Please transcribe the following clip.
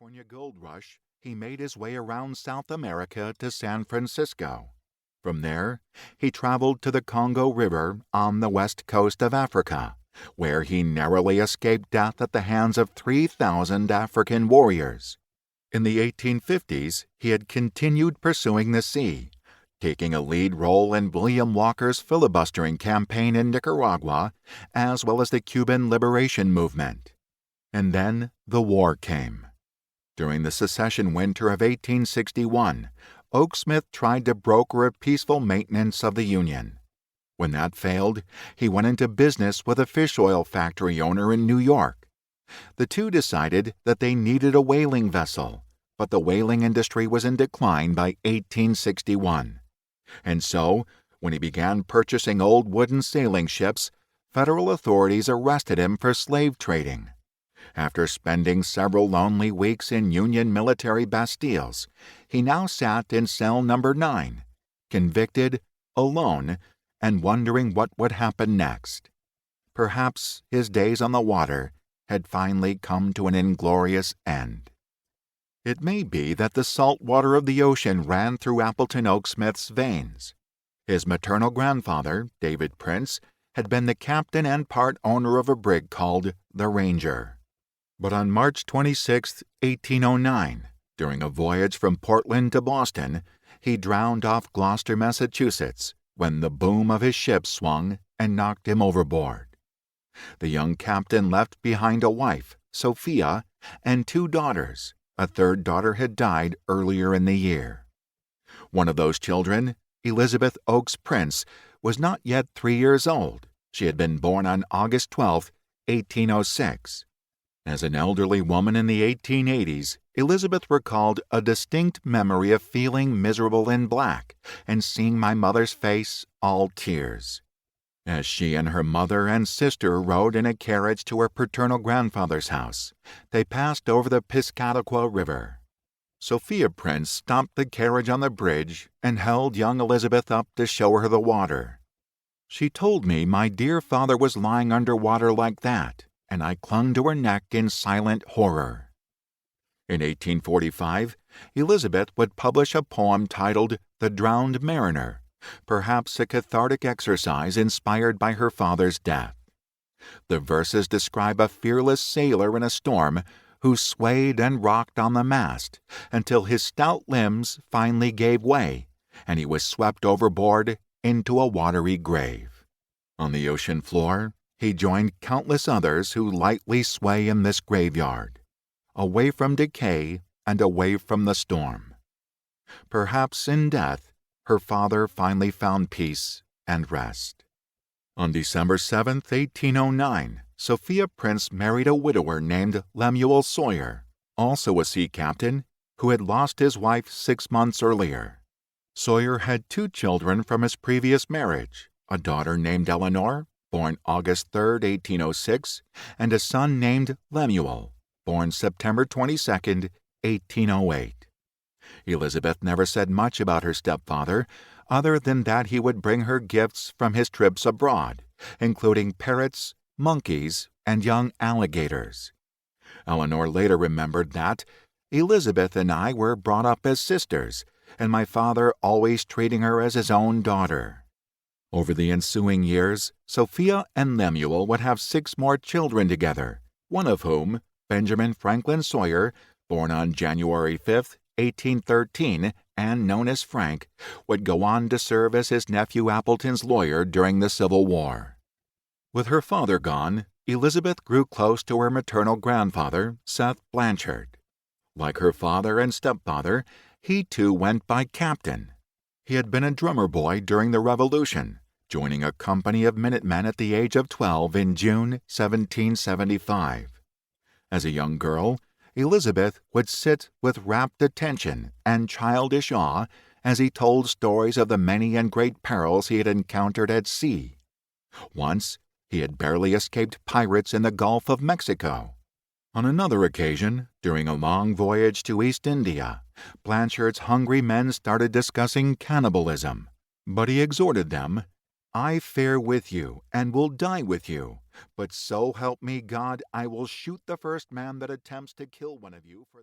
California gold rush, he made his way around South America to San Francisco. From there, he traveled to the Congo River on the west coast of Africa, where he narrowly escaped death at the hands of 3,000 African warriors. In the 1850s, he had continued pursuing the sea, taking a lead role in William Walker's filibustering campaign in Nicaragua, as well as the Cuban liberation movement. And then the war came. During the secession winter of 1861, Oaksmith tried to broker a peaceful maintenance of the Union. When that failed, he went into business with a fish oil factory owner in New York. The two decided that they needed a whaling vessel, but the whaling industry was in decline by 1861. And so, when he began purchasing old wooden sailing ships, federal authorities arrested him for slave trading. After spending several lonely weeks in Union military bastilles, he now sat in cell number 9, convicted, alone, and wondering what would happen next. Perhaps his days on the water had finally come to an inglorious end. It may be that the salt water of the ocean ran through Appleton Oaksmith's veins. His maternal grandfather, David Prince, had been the captain and part owner of a brig called the Ranger. But on March 26, 1809, during a voyage from Portland to Boston, he drowned off Gloucester, Massachusetts, when the boom of his ship swung and knocked him overboard. The young captain left behind a wife, Sophia, and 2 daughters. A third daughter had died earlier in the year. One of those children, Elizabeth Oakes Prince, was not yet 3 years old. She had been born on August 12, 1806. As an elderly woman in the 1880s, Elizabeth recalled a distinct memory of feeling miserable in black and seeing my mother's face all tears. As she and her mother and sister rode in a carriage to her paternal grandfather's house, they passed over the Piscataqua River. Sophia Prince stopped the carriage on the bridge and held young Elizabeth up to show her the water. She told me my dear father was lying under water like that, and I clung to her neck in silent horror. In 1845, Elizabeth would publish a poem titled The Drowned Mariner, perhaps a cathartic exercise inspired by her father's death. The verses describe a fearless sailor in a storm who swayed and rocked on the mast until his stout limbs finally gave way and he was swept overboard into a watery grave. On the ocean floor, he joined countless others who lightly sway in this graveyard, away from decay and away from the storm. Perhaps in death, her father finally found peace and rest. On December 7, 1809, Sophia Prince married a widower named Lemuel Sawyer, also a sea captain, who had lost his wife 6 months earlier. Sawyer had 2 children from his previous marriage, a daughter named Eleanor, born August 3, 1806, and a son named Lemuel, born September 22, 1808. Elizabeth never said much about her stepfather, other than that he would bring her gifts from his trips abroad, including parrots, monkeys, and young alligators. Eleanor later remembered that Elizabeth and I were brought up as sisters, and my father always treating her as his own daughter. Over the ensuing years, Sophia and Lemuel would have 6 more children together, one of whom, Benjamin Franklin Sawyer, born on January 5, 1813, and known as Frank, would go on to serve as his nephew Appleton's lawyer during the Civil War. With her father gone, Elizabeth grew close to her maternal grandfather, Seth Blanchard. Like her father and stepfather, he too went by Captain. He had been a drummer boy during the Revolution, joining a company of Minutemen at the age of 12 in June 1775. As a young girl, Elizabeth would sit with rapt attention and childish awe as he told stories of the many and great perils he had encountered at sea. Once, he had barely escaped pirates in the Gulf of Mexico. On another occasion, during a long voyage to East India, Blanchard's hungry men started discussing cannibalism, but he exhorted them, "I fare with you and will die with you, but so help me God, I will shoot the first man that attempts to kill one of you for..."